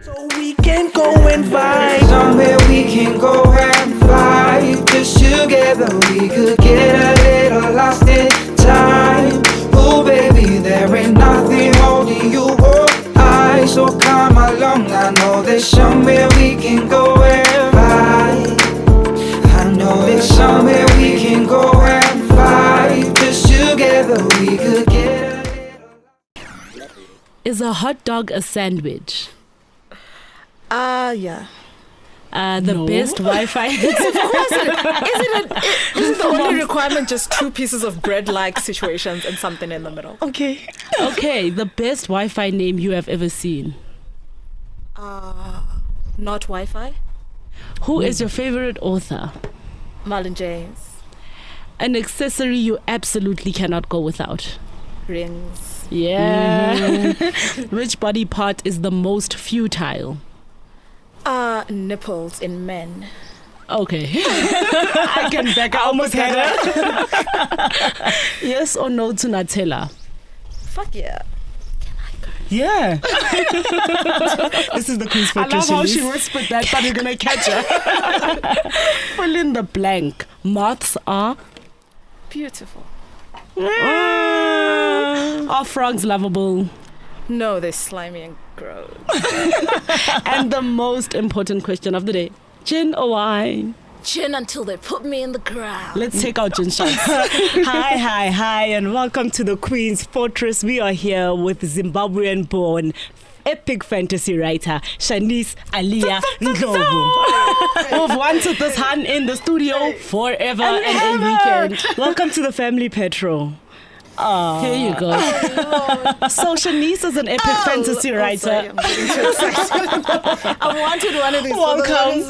So we can go and vibe. Somewhere we can go and vibe. Just together we could get a little lost in time. Oh baby, there ain't nothing holding you or I. So come along, I know there's somewhere we can go and vibe. I know there's somewhere we can go and vibe. Just together we could get a little. Is a hot dog a sandwich? Yeah. The best Wi-Fi. Isn't the only requirement just two pieces of bread-like situations and something in the middle? Okay, the best Wi-Fi name you have ever seen? Not Wi-Fi. Who is your favorite author? Marlon James. An accessory you absolutely cannot go without? Rings. Yeah. Which body part is the most futile? Nipples in men. Okay. I can back. I almost had it. Yes or no to Nutella? Fuck yeah. Can I go? Yeah. This is the Queen's I Photo. love how she whispered that, but you're gonna catch her. Fill in the blank. Moths are Beautiful. Are frogs lovable? No, they're slimy and gross. And the most important question of the day: gin or wine? Gin until they put me in the ground. Let's take our gin shots. Hi, and welcome to the Queen's Fortress. We are here with Zimbabwean-born epic fantasy writer Shanice Ndlovu. We've wanted this hand in the studio forever and a weekend. Welcome to the family, Petro. Here you go. So Shanice is an epic fantasy writer. Sorry, I'm getting too excited. I wanted one of these. Welcome.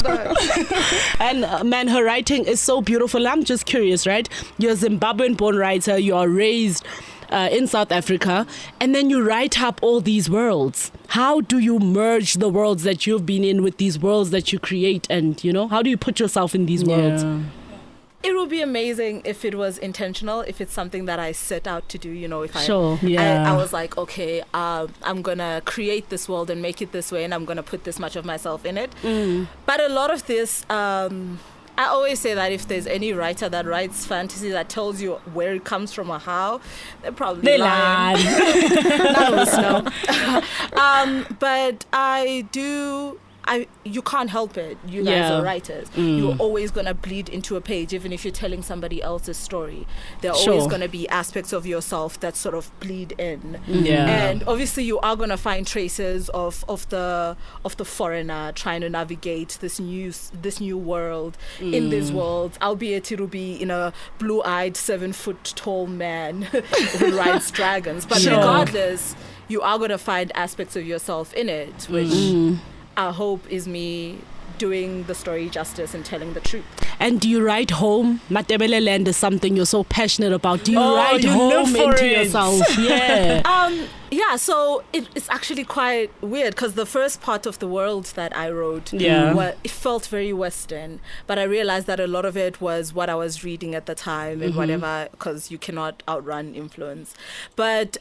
And man, her writing is so beautiful. I'm just curious, right? You're a Zimbabwean-born writer. You are raised in South Africa, and then you write up all these worlds. How do you merge the worlds that you've been in with these worlds that you create? And, how do you put yourself in these worlds? It would be amazing if it was intentional, if it's something that I set out to do, if I was like, okay, I'm going to create this world and make it this way, and I'm going to put this much of myself in it. But a lot of this, I always say that if there's any writer that writes fantasy that tells you where it comes from or how, they're probably lying. None of us know. But you can't help it. You guys are writers. You're always going to bleed into a page, even if you're telling somebody else's story. There are always going to be aspects of yourself that sort of bleed in. And obviously you are going to find traces of the foreigner trying to navigate this new world in this world, albeit it'll be in a blue-eyed 7-foot-tall man who rides dragons. But regardless, you are going to find aspects of yourself in it, which I hope is me doing the story justice and telling the truth. And do you write home? Matebele land is something you're so passionate about. Do you write home into yourself? Yeah, so it's actually quite weird because the first part of the world that I wrote, it felt very Western, but I realized that a lot of it was what I was reading at the time and whatever, because you cannot outrun influence. But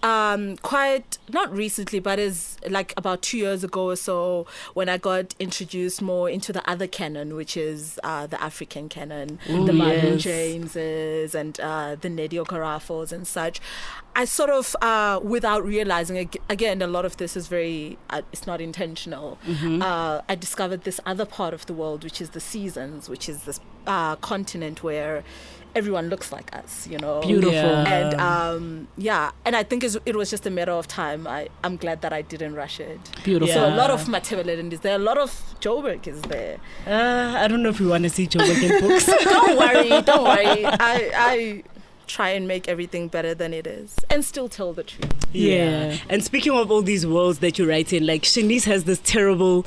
quite, not recently, but is like about 2 years ago or so, when I got introduced more into the other canon, which is the African canon, the Marlon Jameses and the Nnedi Okorafos and such. I sort of, without realizing, again, a lot of this is very, it's not intentional. I discovered this other part of the world, which is the seasons, which is this continent where everyone looks like us, Beautiful. And and I think it was just a matter of time. I'm glad that I didn't rush it. Beautiful. So a lot of Matebele is there, a lot of Joburg is there. I don't know if we want to see Joburg in books. Don't worry. I try and make everything better than it is and still tell the truth. Yeah. And speaking of all these worlds that you write in, like Shanice has this terrible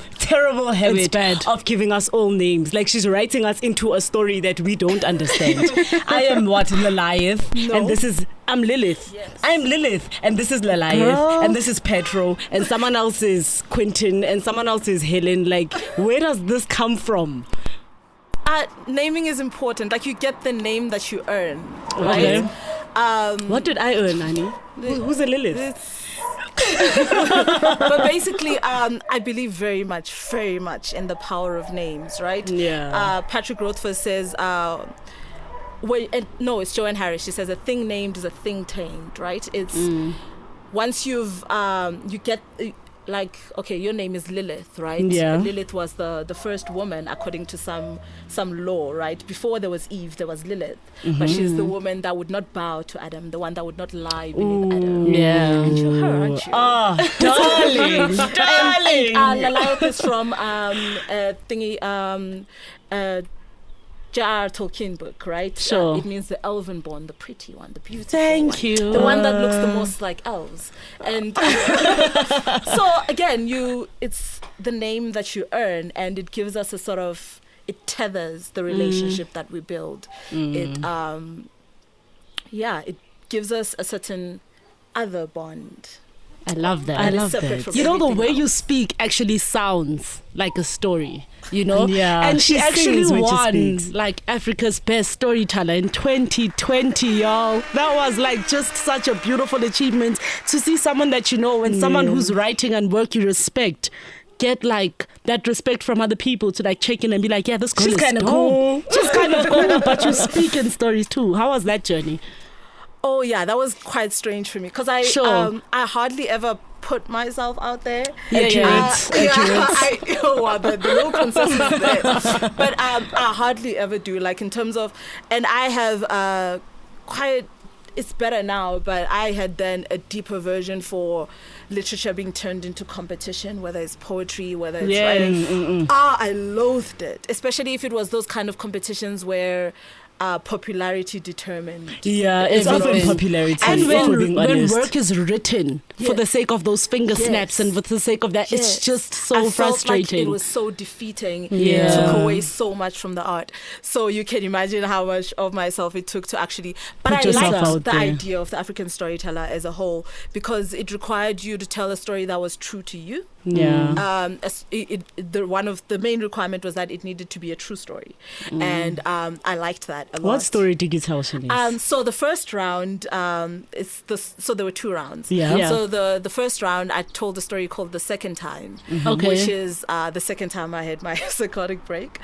habit of giving us all names. Like she's writing us into a story that we don't understand. I am Lilith, and I'm Lilith. Yes. I'm Lilith, and this is Lilith, and this is Petro, and someone else is Quentin, and someone else is Helen. Like, where does this come from? Naming is important. Like, you get the name that you earn, right? Okay. What did I earn, Nani? Who's a Lilith? But basically, I believe very much in the power of names, right? Yeah. Patrick Rothfuss says, it's Joanne Harris. She says a thing named is a thing tamed, right? It's once you get like, okay, your name is Lilith, right? Yeah. Lilith was the first woman according to some law, right? Before there was Eve, there was Lilith, but she's the woman that would not bow to Adam, the one that would not lie beneath Adam. Yeah. And you're her, aren't you? Oh, darling, darling. Lilith is from J.R. Tolkien book, right? Sure. It means the elven born, the pretty one, the beautiful Thank one. you. The one that looks the most like elves. And so again, it's the name that you earn, and it gives us it tethers the relationship that we build. It gives us a certain other bond. I love that. I love that. You know, the way you speak actually sounds like a story, you know? Yeah. And she actually sings when she won speaks. like Africa's best storyteller in 2020, y'all. That was like just such a beautiful achievement to see someone that you know and someone whose writing and work you respect get like that respect from other people to like check in and be like, yeah, this girl She's is kind of dope. cool. She's kind of cool, but you speak in stories too. How was that journey? Oh yeah, that was quite strange for me because I hardly ever put myself out there. Accurate. The low consensus there. But I hardly ever do, like in terms of, and I have it's better now, but I had done a deeper version for literature being turned into competition, whether it's poetry, whether it's writing. I loathed it, especially if it was those kind of competitions where popularity determined. Yeah, it's often popularity. And if we're being when honest. work is written for the sake of those finger snaps and for the sake of that, it's just so I felt frustrating. like it was so defeating. Yeah. It took away so much from the art. So you can imagine how much of myself it took to actually. But Put I yourself liked out the there. idea of the African storyteller as a whole because it required you to tell a story that was true to you. Yeah. One of the main requirement was that it needed to be a true story, and I liked that a lot. What story did you tell, Shanice? So the first round, so there were 2 rounds. Yeah. So the first round, I told a story called The Second Time, Okay. which is the second time I had my psychotic break,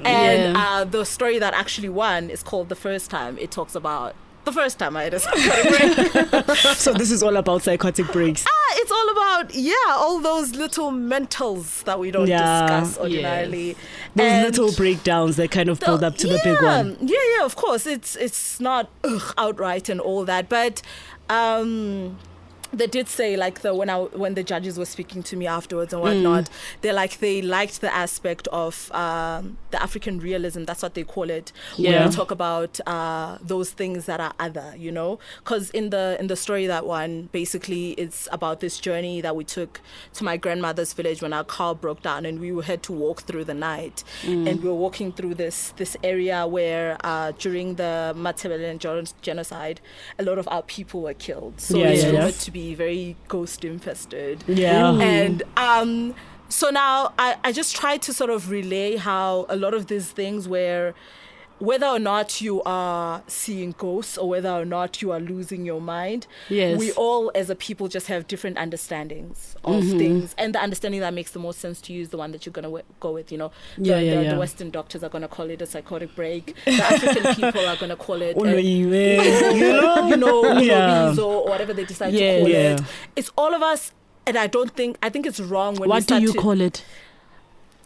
and the story that actually won is called The First Time. It talks about the first time I had a psychotic break. So this is all about psychotic breaks. It's all about all those little mentals that we don't discuss ordinarily. Those And little breakdowns that kind of build up to the big one. Yeah, of course. It's not outright and all that, but they did say like when the judges were speaking to me afterwards and whatnot, they liked the aspect of the African realism. That's what they call it. When we talk about those things that are other, you know, because in the story that one, basically it's about this journey that we took to my grandmother's village when our car broke down and we had to walk through the night, and we were walking through this area where during the Matabeleland genocide, a lot of our people were killed. So it's rumored to be very ghost infested. And so now I just try to sort of relay how a lot of these things whether or not you are seeing ghosts or whether or not you are losing your mind, we all as a people just have different understandings of things, and the understanding that makes the most sense to you is the one that you're going to go with, you know. The Western doctors are going to call it a psychotic break. The African people are going to call it or whatever they decide to call it. It's all of us, and I think it's wrong when What do you call it?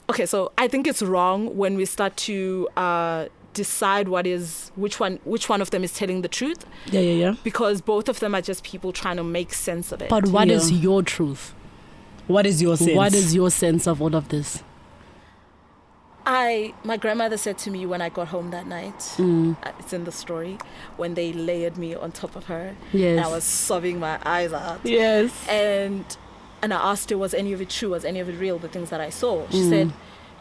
Okay, so I think it's wrong when we start to decide which one of them is telling the truth. Because both of them are just people trying to make sense of it. But what is your truth? What is your sense? What is your sense of all of this? My grandmother said to me when I got home that night, it's in the story, when they layered me on top of her, and I was sobbing my eyes out. And I asked her, was any of it true? Was any of it real, the things that I saw? She said,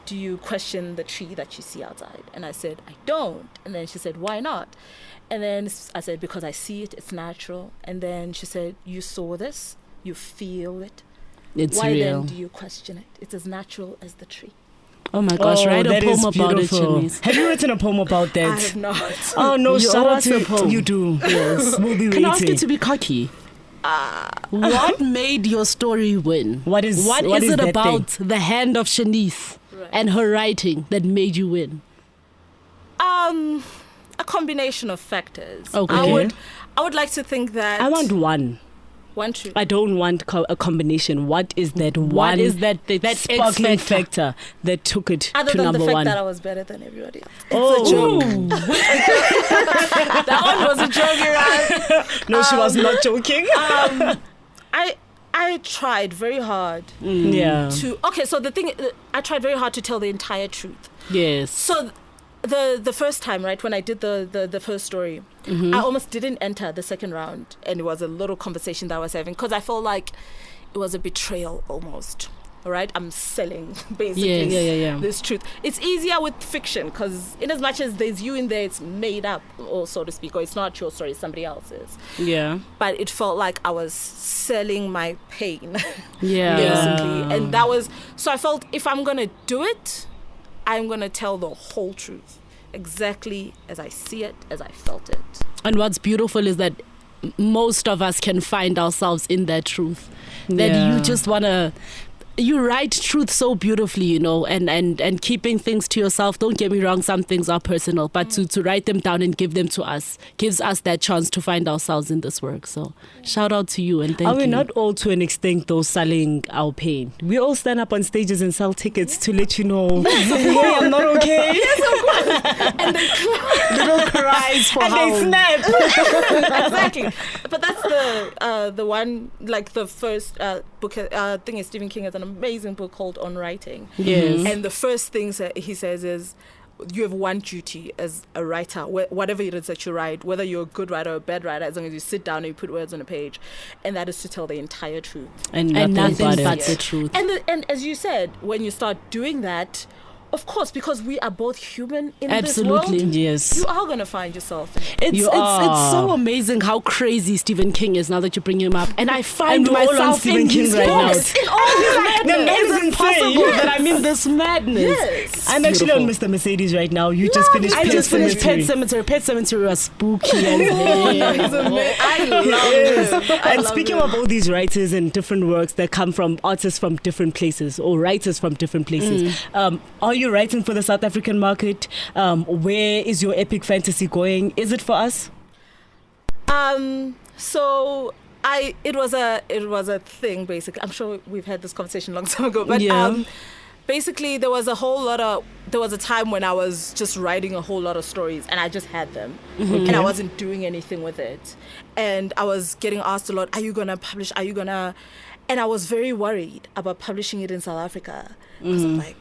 do you question the tree that you see outside? And I said, I don't. And then she said, why not? And then I said, because I see it, it's natural. And then she said, you saw this, you feel it. Why real. then do you question it? It's as natural as the tree. Oh my gosh, write a poem about it, Shanice. Have you written a poem about that? I have not. Oh no, You shout owe out us a to poem. you do. Yes, we'll be Can I waiting. ask you to be cocky? What made your story win? What is it that about thing? the hand of Shanice and her writing that made you win? A combination of factors. Okay. I would like to think that I want one. one truth. I don't want a combination. What is that one? What is that sparkling X factor that took it Other to than number the fact one? that I was better than everybody else. Oh, That one was a joke, right? no, she was not joking. I tried very hard Yeah. so the thing, I tried very hard to tell the entire truth. Yes. So the first time, right, when I did the first story, I almost didn't enter the second round, and it was a little conversation that I was having because I felt like it was a betrayal almost. All right, I'm selling basically this truth. It's easier with fiction because in as much as there's you in there, it's made up, or so to speak, or it's not your story, it's somebody else's. Yeah. But it felt like I was selling my pain, Yeah. basically, and that was so. I felt if I'm gonna do it, I'm gonna tell the whole truth, exactly as I see it, as I felt it. And what's beautiful is that most of us can find ourselves in that truth. That you just wanna. You write truth so beautifully, you know, and keeping things to yourself. Don't get me wrong, some things are personal, but to write them down and give them to us gives us that chance to find ourselves in this work. So shout out to you and thank you. Are we not all to an extent though selling our pain? We all stand up on stages and sell tickets to let you know, hey, I'm not okay. Yes, of course. And they Little cries for And they snap. exactly. But that's the one, like the first book. Thing is, Stephen King has an amazing book called On Writing. Yes. And the first things that he says is, you have one duty as a writer, whatever it is that you write, whether you're a good writer or a bad writer, as long as you sit down and you put words on a page, and that is to tell the entire truth. And nothing but the truth. And as you said, when you start doing that, of course, because we are both human in Absolutely. this world, Yes. you are going to find yourself in it. It's so amazing how crazy Stephen King is now that you bring him up. And I find we're all on myself Stephen in King his right now. books. In all his madness. Is Is it possible that I'm in this madness? Yes. I'm actually on Mr. Mercedes right now. You just finished I Pet just finished Pet Sematary. Sematary. Pet Sematary was spooky. And I love him. And speaking of all these writers and different works that come from artists from different places or writers from different places, are you writing for the South African market? Where is your epic fantasy going? Is it for us? So it was a thing basically. I'm sure we've had this conversation a long time ago, but basically there was a time when I was just writing a whole lot of stories and I just had them and I wasn't doing anything with it, and I was getting asked a lot, are you gonna publish, and I was very worried about publishing it in South Africa because I'm like,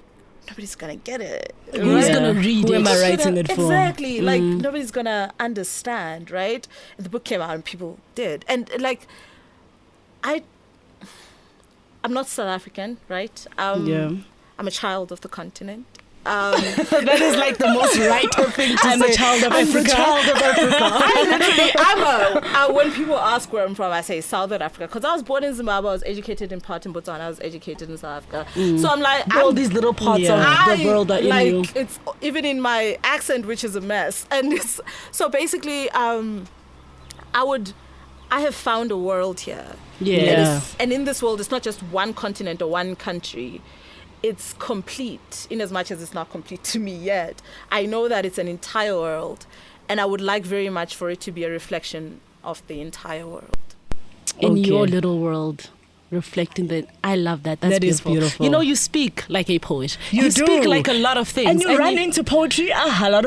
nobody's gonna get it. Who's gonna read Who it? am I writing it for? Exactly. Like nobody's gonna understand, right? The book came out and people did. And like I'm not South African, right? I'm a child of the continent. That is like the most writer thing to say. I'm a child of Africa. When people ask where I'm from, I say Southern Africa because I was born in Zimbabwe. I was educated in part in Botswana. I was educated in South Africa. So I'm like, all these little parts of the world are in you. It's even in my accent, which is a mess. And it's, so basically, I have found a world here. Yeah. And in this world, it's not just one continent or one country. It's complete, in as much as it's not complete to me yet. I know that it's an entire world, and I would like very much for it to be a reflection of the entire world. In your little world, reflecting that. I love that. That's beautiful. You know, you speak like a poet. You speak do. like a lot of things. And you run into poetry a lot.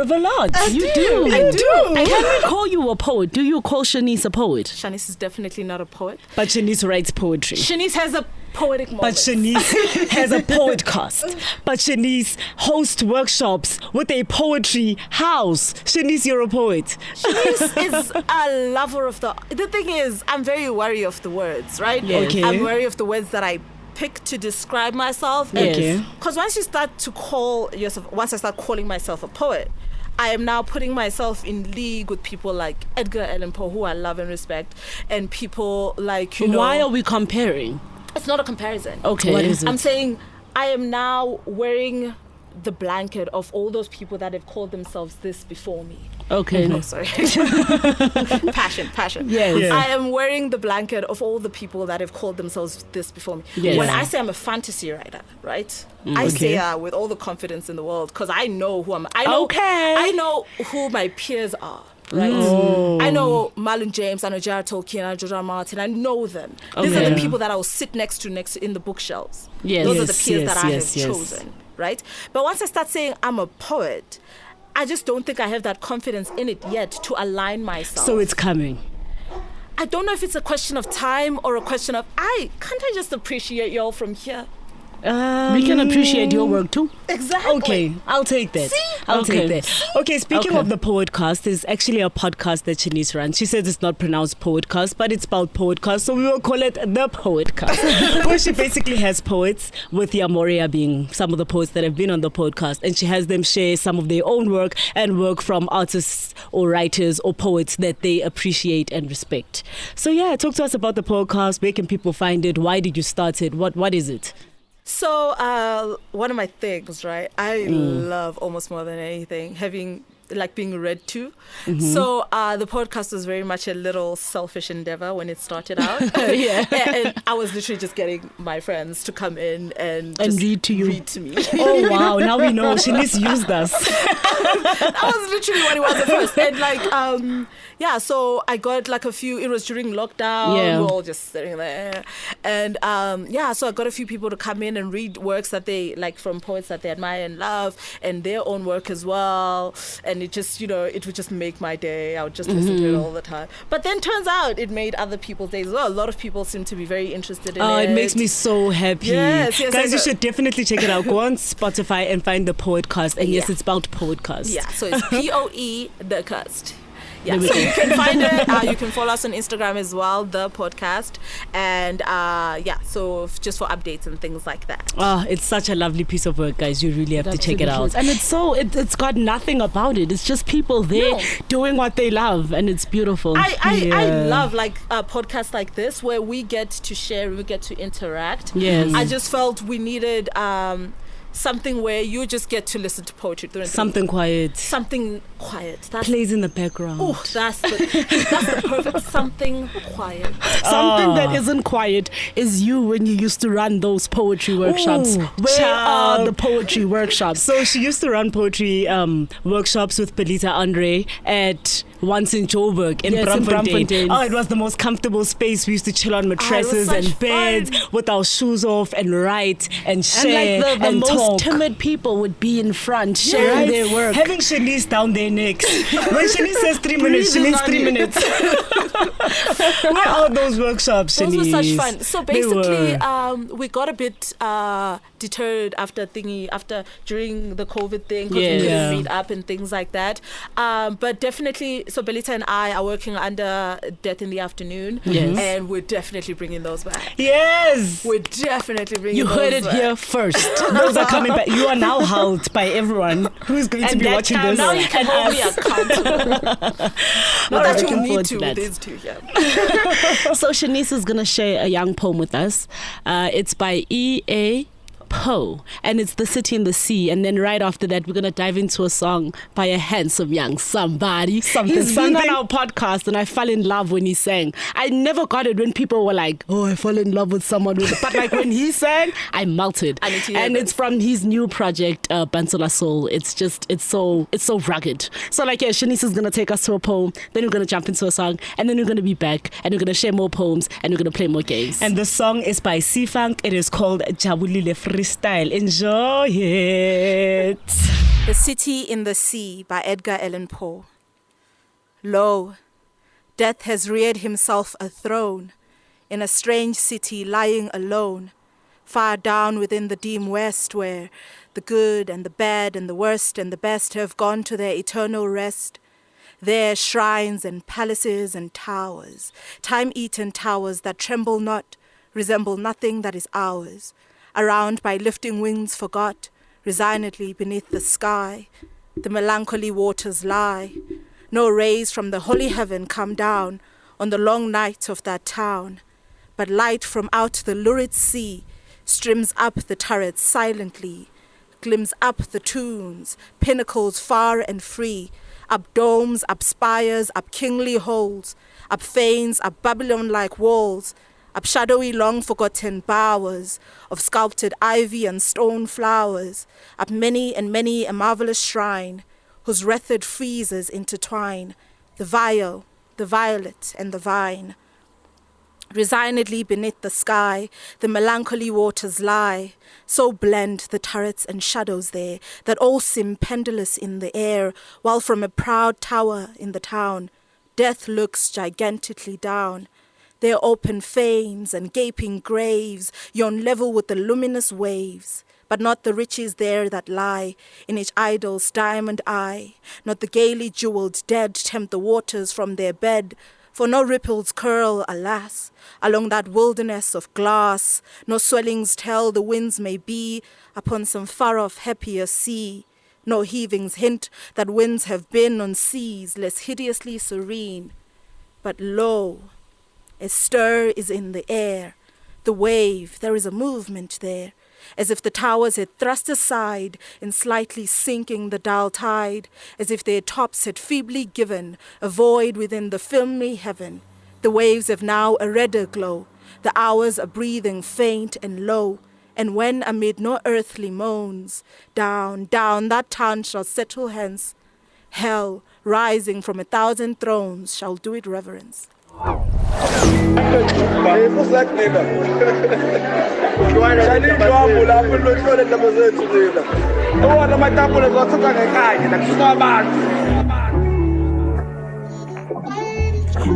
You do. I do. And can we call you a poet? Do you call Shanice a poet? Shanice is definitely not a poet. But Shanice writes poetry. Shanice has a poetic moment. But Shanice has a podcast. But Shanice hosts workshops with a poetry house. Shanice, you're a poet. Shanice is a lover of the thing is, I'm very wary of the words, right? Yes. Okay. I'm wary of the words that I pick to describe myself. Yes. Because once I start calling myself a poet, I am now putting myself in league with people like Edgar Allan Poe, who I love and respect, and people like, Why are we comparing? It's not a comparison. Okay. What is it? I'm saying I am now wearing the blanket of all those people that have called themselves this before me. Okay. Oh, sorry. Passion. Yes. Yeah. I am wearing the blanket of all the people that have called themselves this before me. Yes. When I say I'm a fantasy writer, right? I say that with all the confidence in the world because I know who I'm. I know who my peers are. Right, I know Marlon James, I know Jared Tolkien, I know George R. R. Martin. I know them. These are the people that I will sit next to in the bookshelves. Yes. Those are the peers that I have yes. chosen. Right, but once I start saying I'm a poet, I just don't think I have that confidence in it yet to align myself. So it's coming. I don't know if it's a question of time or a question of can't I just appreciate y'all from here? We can appreciate your work too. Exactly. Okay, I'll take that. I'll take that. Okay, speaking of the Poetcast, there's actually a podcast that Shanice runs. She says it's not pronounced Poetcast, but it's spelled Poetcast, so we will call it the Poetcast. Where she basically has poets, with Yamoria being some of the poets that have been on the podcast, and she has them share some of their own work and work from artists or writers or poets that they appreciate and respect. So yeah, talk to us about the podcast. Where can people find it? Why did you start it? What is it? So one of my things, right? I love almost more than anything being read to. So the podcast was very much a little selfish endeavor when it started out. And I was literally just getting my friends to come in and just read to you. Read to me. Oh wow! Now we know Shanice used us. That was literally what it was at first. And so I got like a few. It was during lockdown. Yeah. We were all just sitting there, and so I got a few people to come in and read works that they like from poets that they admire and love, and their own work as well. And it just, it would just make my day. I would just listen to it all the time. But then turns out it made other people's days as well. A lot of people seem to be very interested in it. Oh, it makes me so happy. Yes, guys, you should definitely check it out. Go on Spotify and find the Poetcast. And yes, it's about Poetcast. Yeah, so it's POE the cast. Yeah, so you can find it. You can follow us on Instagram as well, the podcast, and so just for updates and things like that. Oh, it's such a lovely piece of work, guys. You really have to check it out. And it's got nothing about it. It's just people there doing what they love, and it's beautiful. I love podcasts like this where we get to share, we get to interact. Yes. I just felt we needed something where you just get to listen to poetry. Something quiet. That plays in the background. Oh, that's the perfect something quiet. Something that isn't quiet is you when you used to run those poetry workshops. Where are the poetry workshops? So she used to run poetry workshops with Pelita Andre at once in Joburg in Braamfontein. Oh, it was the most comfortable space. We used to chill on mattresses and beds with our shoes off and write and share and the most talk. timid people would be in front sharing their work. Having Shanice down there next. When Shanice says 3 minutes, she means 3 minutes. Where are those workshops, Shanice? Those were such fun. So basically, we got a bit deterred after during the COVID thing because we couldn't meet up and things like that. But definitely, so Belita and I are working under Death in the Afternoon, and we're definitely bringing those back. Yes, we're definitely bringing. You heard it here first. Those are coming back. You are now held by everyone who's going to be watching this. Now you can hold me accountable. Not that you need to. These two, So Shanice is gonna share a young poem with us. It's by E.A. Poe, and it's The City in the Sea. And then right after that, we're gonna dive into a song by a handsome young somebody. He's been on our podcast, and I fell in love when he sang. I never got it when people were like, "Oh, I fell in love with someone," but like when he sang, I melted. And it's from his new project, Bansula Soul. It's so rugged. So Shanice is gonna take us to a poem, then we're gonna jump into a song, and then we're gonna be back, and we're gonna share more poems, and we're gonna play more games. And the song is by C-Funk. It is called Jabulile Freestyle. Enjoy it. The City in the Sea by Edgar Allan Poe. Lo, death has reared himself a throne in a strange city lying alone, far down within the dim west, where the good and the bad and the worst and the best have gone to their eternal rest. There shrines and palaces and towers, time-eaten towers that tremble not, resemble nothing that is ours. Around by lifting wings forgot, resignedly beneath the sky, the melancholy waters lie. No rays from the holy heaven come down on the long night of that town, but light from out the lurid sea streams up the turrets silently, glimpse up the tunes, pinnacles far and free, up domes, up spires, up kingly halls, up fanes, up Babylon-like walls, up shadowy long-forgotten bowers of sculpted ivy and stone flowers, up many and many a marvelous shrine, whose wreathed friezes intertwine, the vial, the violet, and the vine. Resignedly beneath the sky, the melancholy waters lie, so blend the turrets and shadows there, that all seem pendulous in the air, while from a proud tower in the town, death looks gigantically down. Their open fanes and gaping graves yawn level with the luminous waves, but not the riches there that lie in each idol's diamond eye, not the gaily jeweled dead tempt the waters from their bed, for no ripples curl, alas, along that wilderness of glass, no swellings tell the winds may be upon some far-off happier sea, no heavings hint that winds have been on seas less hideously serene. But lo, a stir is in the air, the wave, there is a movement there, as if the towers had thrust aside in slightly sinking the dull tide, as if their tops had feebly given a void within the filmy heaven. The waves have now a redder glow, the hours are breathing faint and low, and when amid no earthly moans, down, down that town shall settle hence, hell, rising from 1,000 thrones, shall do it reverence.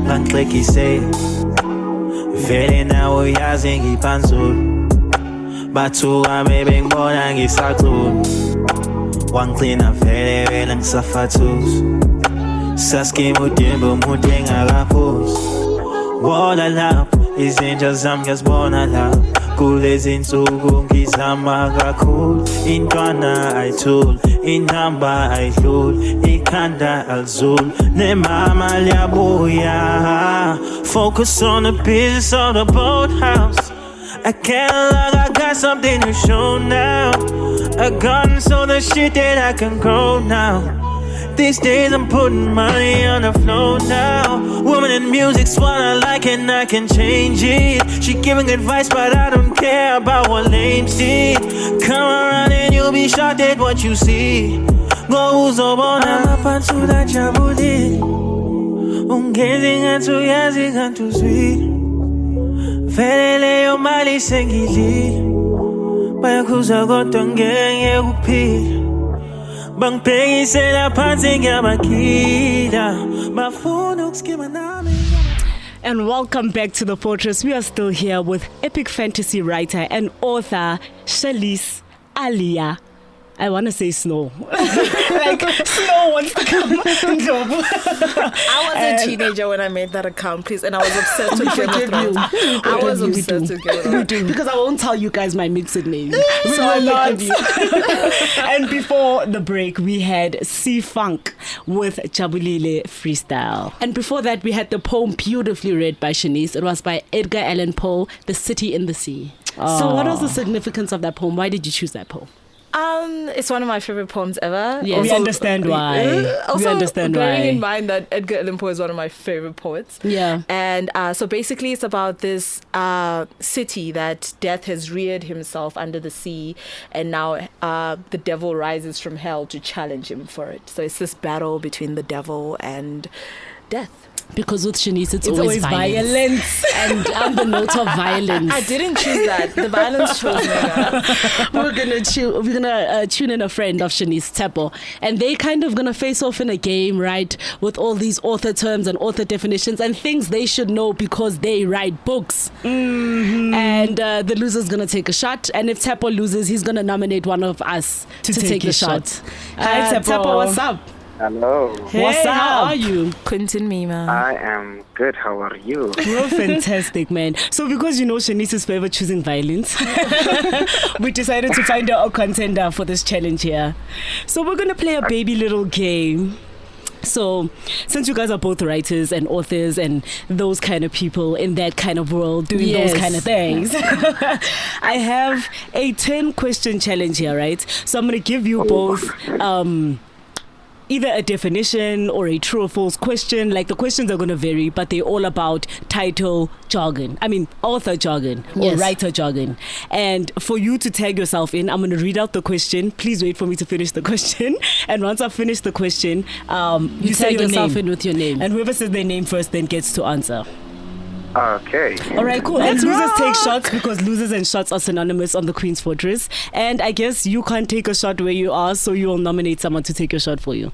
Bangihlekise vele nawe uyazi ngiphanzulu bathuka bengibona ngisacula wangigcina vele wena ngisafathuza saskima udimba umuntu engakaphuzi wona lapho izinto zami ngiyazibona lapho kulezi nsuku ngizama kakhulu intwana ayithuli inhamba ayidluli ikhanda alizuli nemama liyabuya focus on the business of the boathouse I can't lie, I got something to show now a gun so the shit that I can grow now. These days I'm putting money on the floor now. Woman in music's what I like and I can change it. She giving advice but I don't care about what lame see. Come around and you'll be shocked at what you see. Go uzobona mapantula jabuli ungezi ngantu yazi ngantu zwi Vele yo mali sengili Bayakuza kodwa ngeke kuphila And welcome back to The Fortress. We are still here with epic fantasy writer and author Shanice Alia. I want to say Snow. Like, Snow wants to come. Ndlovu. I was a teenager when I made that account, please, and I was obsessed with Game of Thrones. I was obsessed with Game of Thrones. Because I won't tell you guys my mixed name. So I'm not. And before the break, we had C-Funk with Jabulile Freestyle. And before that, we had the poem beautifully read by Shanice. It was by Edgar Allan Poe, The City in the Sea. So what was the significance of that poem? Why did you choose that poem? It's one of my favorite poems ever. Yes. We understand why. Also, we understand bearing why. in mind that Edgar Allan Poe is one of my favorite poets. Yeah. And so basically it's about this city that death has reared himself under the sea, and now the devil rises from hell to challenge him for it. So it's this battle between the devil and death. Because with Shanice, it's always violence. And on the note of violence, I didn't choose that. The violence chose me. We're gonna tune in a friend of Shanice, Tepo, and they kind of gonna face off in a game, right, with all these author terms and author definitions and things they should know because they write books. Mm-hmm. And the loser's gonna take a shot, and if Tepo loses, he's gonna nominate one of us to take the shot. Hi, Tepo, what's up? Hello. Hey, What's up? How are you? Quentin Mima. I am good. How are you? We're fantastic, man. So because you know Shanice is forever choosing violence, we decided to find a contender for this challenge here. So we're going to play a baby little game. So, since you guys are both writers and authors and those kind of people in that kind of world doing those kind of things, I have a 10-question challenge here, right? So, I'm going to give you both either a definition or a true or false question. Like, the questions are going to vary, but they're all about title jargon. I mean, author jargon or writer jargon. And for you to tag yourself in, I'm going to read out the question. Please wait for me to finish the question. And once I finish the question, you tag yourself in with your name. And whoever says their name first then gets to answer. Okay. All right, cool. And losers take shots because losers and shots are synonymous on the Queen's Fortress. And I guess you can't take a shot where you are, so you will nominate someone to take a shot for you.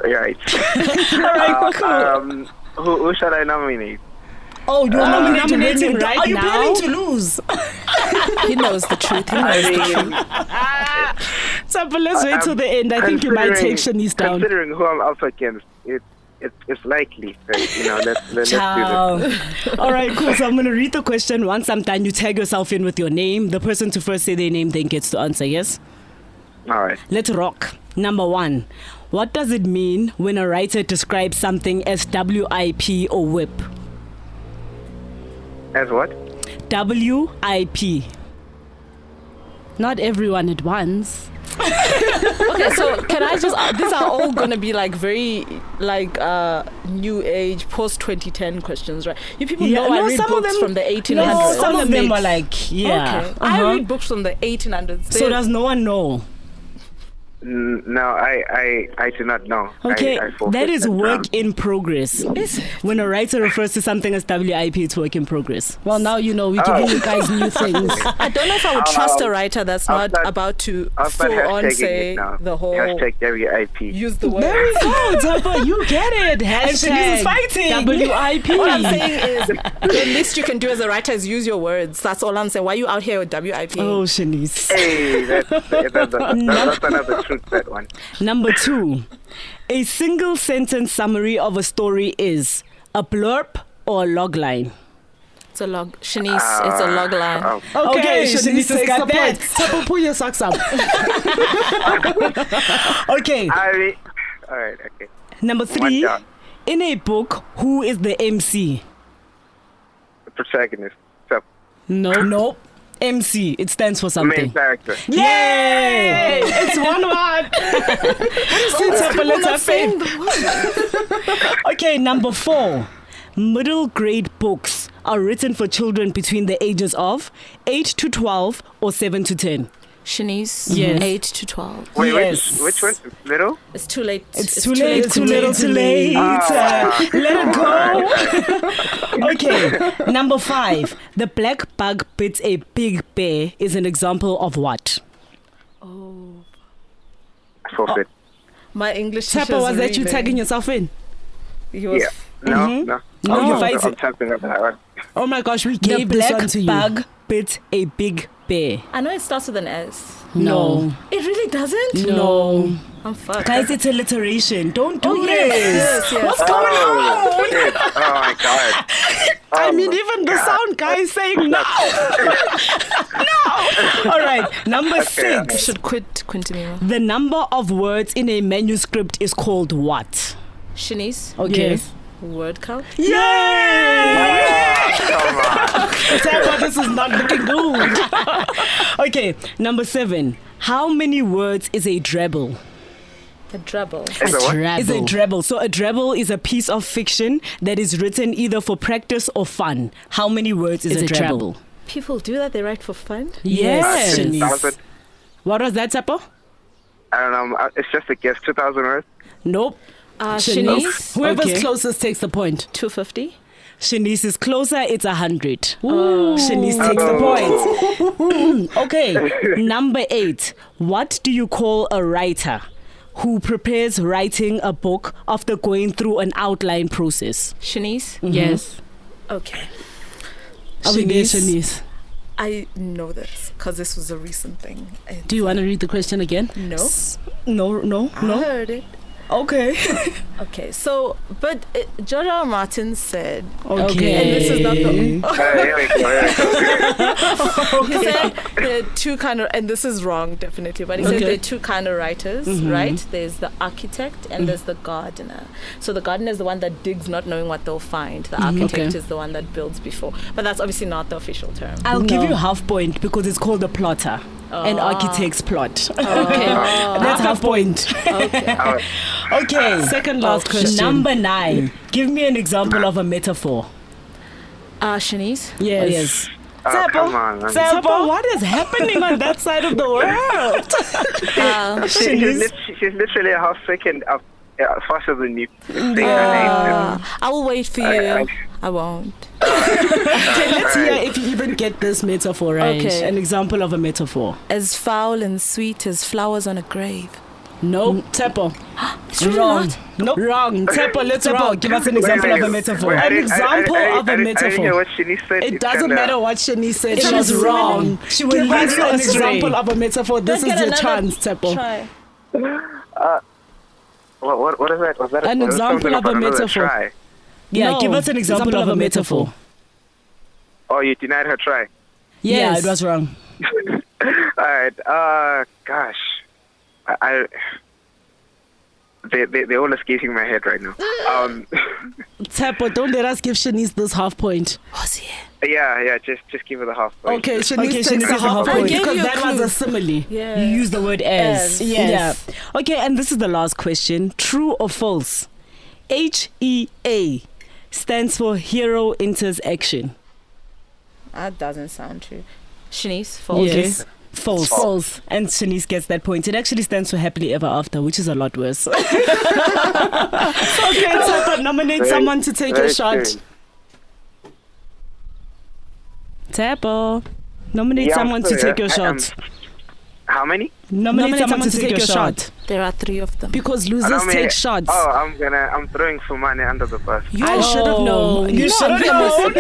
Right. All right, cool. Who shall I nominate? Oh, you're nominating right now? Are you now? planning to lose? He knows the truth. He knows the truth. So, but let's wait till the end. I think you might take Shanice down. Considering who I'm up against, it's likely. Let's do this. All right, cool. So I'm going to read the question. Once I'm done, you tag yourself in with your name. The person to first say their name then gets to answer, yes? All right. Let's rock. Number 1. What does it mean when a writer describes something as WIP or WIP? As what? WIP. Not everyone at once. Okay, so can I just? These are all gonna be like very new age, post 2010 questions, right? You people know I read books from the 1800s. No, some of them are like, Okay. I read books from the 1800s. So does no one know? No, I do not know. Okay, I that is work round. in progress. When a writer refers to something as WIP, it's work in progress. Well, now you know, we're giving you guys new things. I don't know if I would trust a writer that's not about to full on say the whole hashtag WIP. use the word. There we go, Tapa, you get it. Hashtag fighting. WIP. All I'm saying is the least you can do as a writer is use your words. That's all I'm saying. Why are you out here with WIP? Oh, Shanice. Hey, that's another truth, that one. Number 2. A single sentence summary of a story is a blurb or a log line. It's a log. Shanice, it's a log line. Okay, Shanice has got that. Tapa, pull your socks up. Okay. All right, okay. Number 3. One In a book, who is the MC? The protagonist. So, Nope. MC. It stands for something. main character. Yay! It's 1-1. Okay, number 4. Middle grade books are written for children between the ages of 8 to 12 or 7 to 10. Shanice, Yes. 8 to 12. Wait, Yes. which one? Little? It's too late. It's too late, too little, too late. Let it go. Okay, number 5. The black bug bit a big bear is an example of what? Forfeit. My English Tapa, teacher's was that you reading. tagging yourself in? He was Yeah. No. No, I'm you're fighting. I'm tapping up that one. Oh my gosh, we The gave this one black to you. bug bit a big bear. I know it starts with an S. No. It really doesn't? No. I'm fucked. Guys, it's alliteration. Don't do this. Yes. What's going on? Shit. Oh my god. I mean, even the sound guy is saying no. All right, number You 6. should quit Quintimira. The number of words in a manuscript is called what? Shanice, Okay. Yes. word count? Yay! Come on. Tapa, this is not looking good. Okay, number 7. How many words is a drabble? A drabble. It's a what? Is a drabble. So a drabble is a piece of fiction that is written either for practice or fun. How many words is a drabble? People do that? They write for fun? Yes. 2,000. What was that, Tapa? I don't know. It's just a guess. 2,000 words. Nope. Shanice, Whoever's Okay. closest takes the point. 250. Shanice is closer. It's 100. Shanice takes the point. Okay. Number 8. What do you call a writer who prepares writing a book after going through an outline process? Shanice? Yes. Okay. Are we there, Shanice? Shanice? I know this because this was a recent thing. Do you want to read the question again? No. No. I heard it. Okay. Okay, so, but George R. R. Martin said, Okay. and this is not the. Here we go. He said there are two kind of, and this is wrong definitely, but he said there are two kind of writers, right? There's the architect and there's the gardener. So the gardener is the one that digs not knowing what they'll find. The architect is the one that builds before. But that's obviously not the official term. I'll give you half point because it's called a plotter. An architect's plot. Okay. That's half point. Okay. Second last question. Number 9. Give me an example of a metaphor. Shanice? Yes. Come on, man. Tsepo, what is happening on that side of the world? She's literally a half second up, faster than you. Saying her name. I will wait for you. I won't. Okay, let's hear if you even get this metaphor right. Okay. An example of a metaphor. As foul and sweet as flowers on a grave. No, Tsepo. It's really Wrong. not. Nope. Wrong. Tsepo, let's wrong. Give us an example of a metaphor. An example of a I didn't hear metaphor. what Shanice said. It doesn't matter what Shanice said. It She was was wrong. She will Give lead us you an astray. example of a metaphor. This Let's is get your another chance, Tsepo. try. What is that? Was that An was example something of a about another metaphor. try? Yeah, No, give us an example of a metaphor. Oh, you denied her try. Yeah, Yes. it was wrong. All right. Gosh, they're all escaping my head right now. Tsepo, don't let us give Shanice this half point. Yeah. Just give her the half point. Okay, Shanice Okay, takes Shanice the gets the half half point point. because I gave you a that was clue. a simile. Yeah. You use the word as. Yes. Yes. Yeah. Okay, and this is the last question. True or false? HEA stands for hero enters action. That doesn't sound true. Shanice, false. Yes. False. False. And Shanice gets that point. It actually stands for happily ever after, which is a lot worse. Okay, Tsepo, nominate someone to take your Very shot. true. Tsepo, nominate someone to take your shot. How many? Nominate someone to take your shot. There are 3 of them. Because losers How many- take shots. Oh, I'm throwing Fumane under the bus. I should have known. You should have known.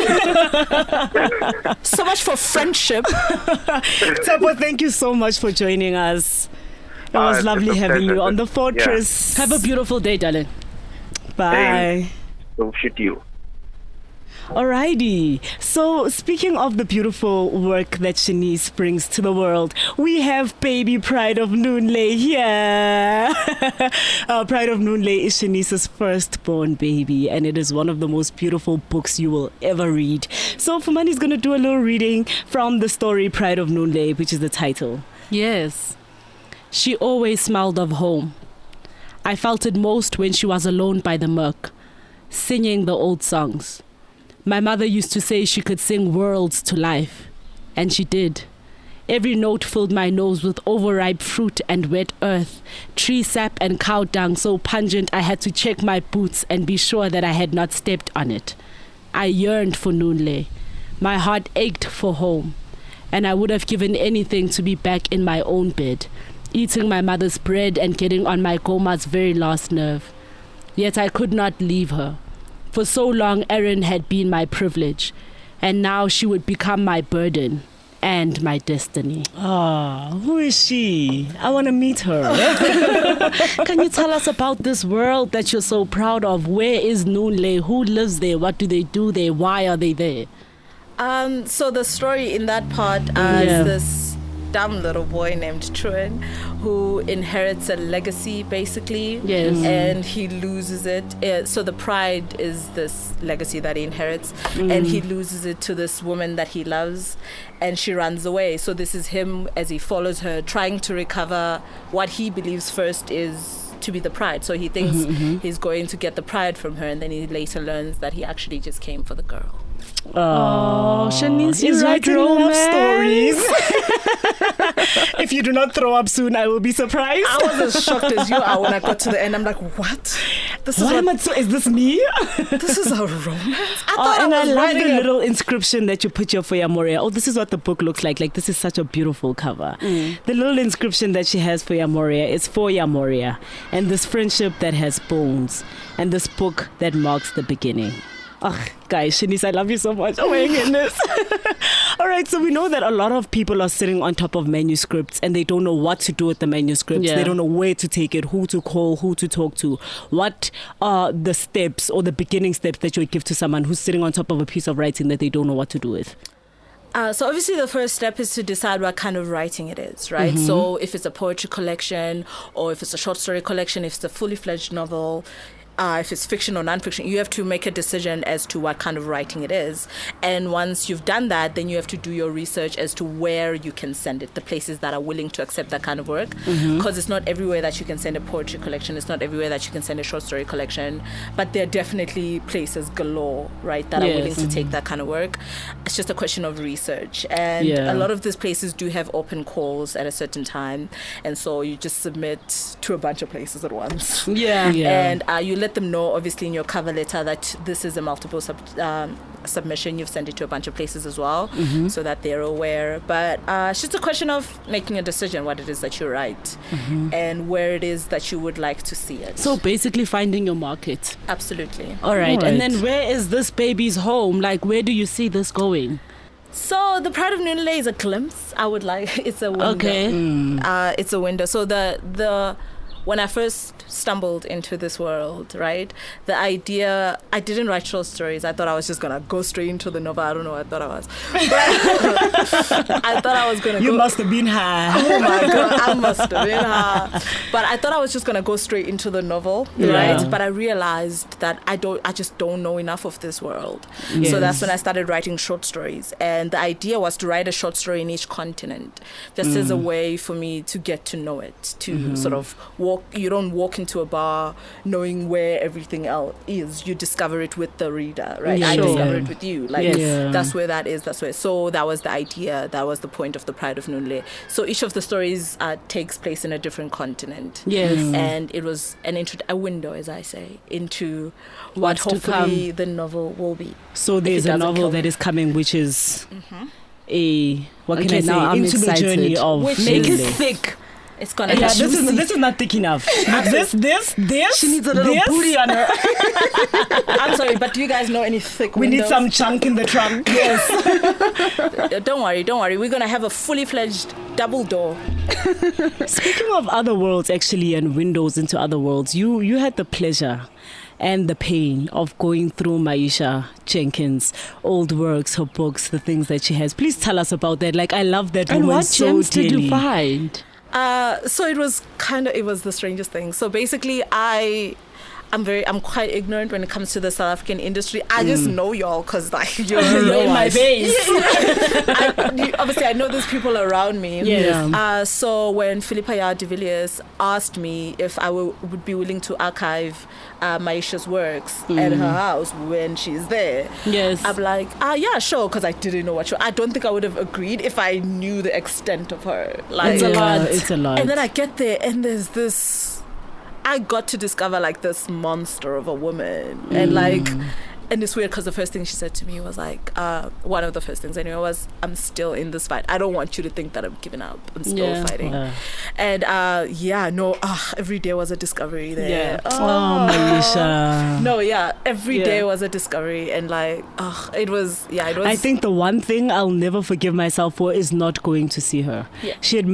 So much for friendship. Tsepo, thank you so much for joining us. It was it's lovely a having you pleasure. on the Fortress. Have a beautiful day, darling. Bye. So should you? Alrighty. So, speaking of the beautiful work that Shanice brings to the world, we have baby Pride of Noonlay here. Pride of Noonlay is Shanice's firstborn baby, and it is one of the most beautiful books you will ever read. So, Fumani's going to do a little reading from the story Pride of Noonlay, which is the title. Yes. She always smiled of home. I felt it most when she was alone by the mirk, singing the old songs. My mother used to say she could sing worlds to life, and she did. Every note filled my nose with overripe fruit and wet earth, tree sap and cow dung so pungent I had to check my boots and be sure that I had not stepped on it. I yearned for Noonlay. My heart ached for home, and I would have given anything to be back in my own bed, eating my mother's bread and getting on my goma's very last nerve. Yet I could not leave her. For so long, Erin had been my privilege, and now she would become my burden and my destiny. Who is she? I want to meet her. Can you tell us about this world that you're so proud of? Where is Noonlay? Who lives there? What do they do there? Why are they there? So the story in that part is this dumb little boy named Truan who inherits a legacy basically. Yes. And he loses it. So the pride is this legacy that he inherits, and he loses it to this woman that he loves, and she runs away. So this is him as he follows her, trying to recover what he believes first is to be the pride. So he thinks he's going to get the pride from her, and then he later learns that he actually just came for the girl. Oh, Shanice, you He's write writing love romance stories. If you do not throw up soon, I will be surprised. I was as shocked as you are when I got to the end. I'm like, what? This is Why am I so? Is this me? this is a romance? I Oh, thought and I I was love writing the a little inscription that you put your for Yamoria. Oh, this is what the book looks like. Like, this is such a beautiful cover. The little inscription that she has for Yamoria is for Yamoria, and this friendship that has bones, and this book that marks the beginning. Oh, guys, Shanice, I love you so much. Oh my goodness. All right, so we know that a lot of people are sitting on top of manuscripts and they don't know what to do with the manuscripts. Yeah. They don't know where to take it, who to call, who to talk to. What are the steps or the beginning steps that you would give to someone who's sitting on top of a piece of writing that they don't know what to do with? So obviously the first step is to decide what kind of writing it is, right? So if it's a poetry collection, or if it's a short story collection, if it's a fully fledged novel, if it's fiction or nonfiction, you have to make a decision as to what kind of writing it is. And once you've done that, then you have to do your research as to where you can send it, the places that are willing to accept that kind of work. Because it's not everywhere that you can send a poetry collection. It's not everywhere that you can send a short story collection. But there are definitely places galore, right, that are willing to take that kind of work. It's just a question of research. And a lot of these places do have open calls at a certain time. And so you just submit to a bunch of places at once. And you let them know, obviously, in your cover letter that this is a multiple submission. You've sent it to a bunch of places as well, so that they're aware. But it's just a question of making a decision what it is that you write and where it is that you would like to see it. So basically finding your market. Absolutely. All right. And then where is this baby's home? Like, where do you see this going? So the Pride of Noonlay is a glimpse. I would like, it's a window. Okay. It's a window. So the when I first stumbled into this world, right, the idea, I didn't write short stories. I thought I was just going to go straight into the novel. I don't know what I thought I was. But I thought I was going to You must have been high. Oh my God, I must have been high. But I thought I was just going to go straight into the novel, right? But I realized that I just don't know enough of this world. So that's when I started writing short stories. And the idea was to write a short story in each continent, just as a way for me to get to know it, to sort of you don't walk into a bar knowing where everything else is. You discover it with the reader, right? I discover it with you. Like, that's where that is. That's where. So that was the idea. That was the point of the Pride of Noonlay. So each of the stories takes place in a different continent. And it was a window, as I say, into what hopefully the novel will be. So there's a novel that is coming, which is what can I say? Now I'm into excited. the journey of Make it Noonlay. thick. It's gonna Yeah, this is not thick enough. This She needs a little booty on her. I'm sorry, but do you guys know any thick We windows? need some chunk in the trunk. Yes. Don't worry. We're gonna have a fully fledged double door. Speaking of other worlds, actually, and windows into other worlds, you had the pleasure and the pain of going through Myesha Jenkins' old works, her books, the things that she has. Please tell us about that. Like, I love that And woman what so gems did dearly. you find? So it was the strangest thing. So basically, I'm quite ignorant when it comes to the South African industry. I just know y'all because like you're in my face. Obviously, I know there's people around me. Yes. So when Philippa de Villiers asked me if I would be willing to archive Myesha's works at her house when she's there, I'm like, yeah, sure, because I didn't know I don't think I would have agreed if I knew the extent of her. Like, It's a lot. And then I get there and there's this, I got to discover like this monster of a woman. And like, and it's weird because the first thing she said to me was like, one of the first things anyway was, I'm still in this fight. I don't want you to think that I'm giving up. I'm still fighting. And every day was a discovery there. Myesha. Every day was a discovery. And like, it was. I think the one thing I'll never forgive myself for is not going to see her. She'd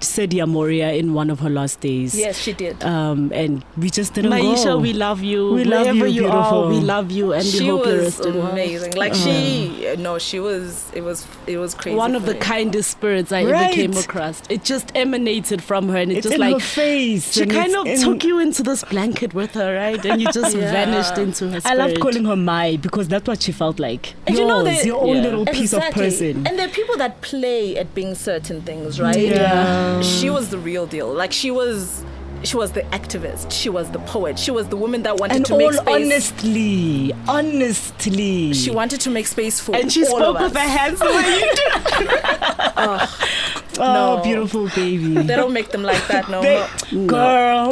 said Yamoria in one of her last days. Yes, she did. And we just didn't Myesha, go. we love you. We love Wherever you, you beautiful. are, we love you. And she we hope you're was resting well. amazing. Like she was. It was crazy. One of for the me. kindest spirits I ever came across. It just emanated from her, and It's just in like her face. she and kind it's of took you into this blanket with her, right? And you just vanished into her spirit. I love calling her Mai because that's what she felt like. And you know your own little piece of person. And there are people that play at being certain things, right? She was the real deal. Like she was the activist. She was the poet. She was the woman that wanted to make space. Honestly. She wanted to make space for and she all spoke of us. with her hands the way you do. No, beautiful baby. They don't make them like that no more. Girl.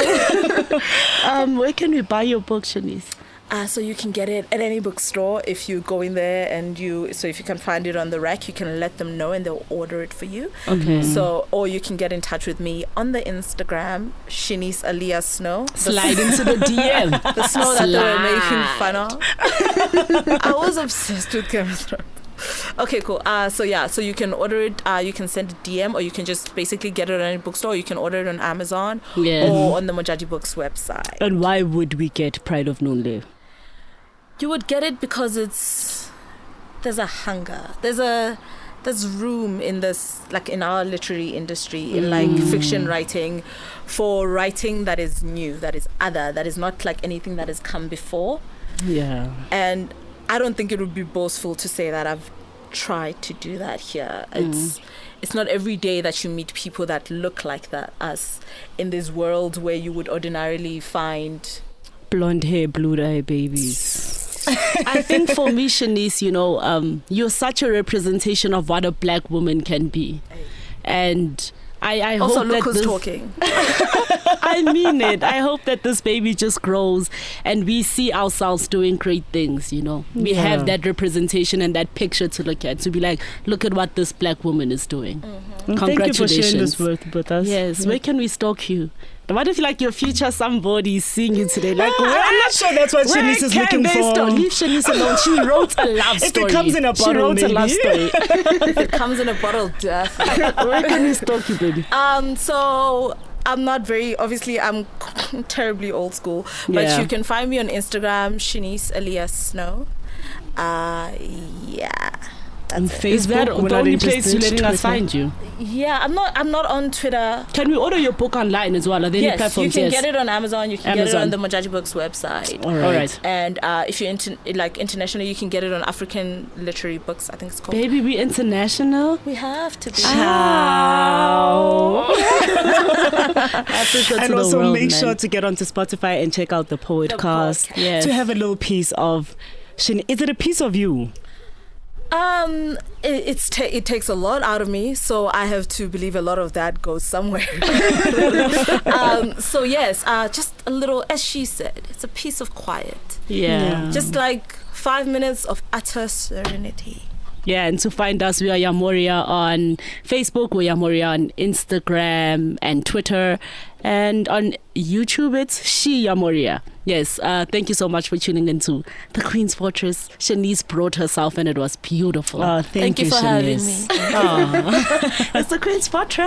Where can we buy your book, Shanice? So you can get it at any bookstore if you go in there so if you can find it on the rack, you can let them know and they'll order it for you. Okay. So, or you can get in touch with me on the Instagram, Shanice alias Snow. Slide into the DM. The snow that they were making fun of. I was obsessed with Game of Thrones. Okay, cool. So you can order it. You can send a DM, or you can just basically get it at any bookstore. You can order it on Amazon or on the Mojaji Books website. And why would we get Pride of Noonlay? You would get it because there's a hunger. There's a there's room in this, like in our literary industry, in like fiction writing, for writing that is new, that is other, that is not like anything that has come before. Yeah. And I don't think it would be boastful to say that I've tried to do that here. It's not every day that you meet people that look like that, us, in this world where you would ordinarily find blonde hair, blue eye babies. I think for me, Shanice, you're such a representation of what a black woman can be. And I also hope look that who's talking. I mean it. I hope that this baby just grows and we see ourselves doing great things, We have that representation and that picture to look at, to be like, look at what this black woman is doing. Congratulations. Thank you for sharing this with us. Yes. Where can we stalk you? What if like your future somebody is seeing you today? Like, I'm not sure that's what Shanice is looking for. Leave Shanice alone. She wrote a love story. If it comes in a bottle, she wrote maybe. a love story. If it comes in a bottle, definitely. Where can we stalk you, baby? So I'm not very, obviously I'm terribly old school, but you can find me on Instagram, Shanice alias Snow. And Facebook, is that the only place you're letting us find you? Yeah, I'm not on Twitter. Can we order your book online as well? Are there any platforms? You can get it on Amazon. You can get it on the Mojaji Books website. All right. And if you're international, you can get it on African Literary Books, I think it's called. Baby, we international? We have to be. And also make sure to get onto Spotify and check out the Poetcast to have a little piece of Shani. Is it a piece of you? It takes a lot out of me, so I have to believe a lot of that goes somewhere. So yes, just a little, as she said, it's a piece of quiet. Yeah. Just like 5 minutes of utter serenity. Yeah, and to find us, we are Yamoria on Facebook, we're Yamoria on Instagram and Twitter, and on YouTube, it's She Yamoria. Yes, thank you so much for tuning into The Queen's Fortress. Shanice brought herself, and it was beautiful. Oh, thank you for Shanice. having me. It's The Queen's Fortress!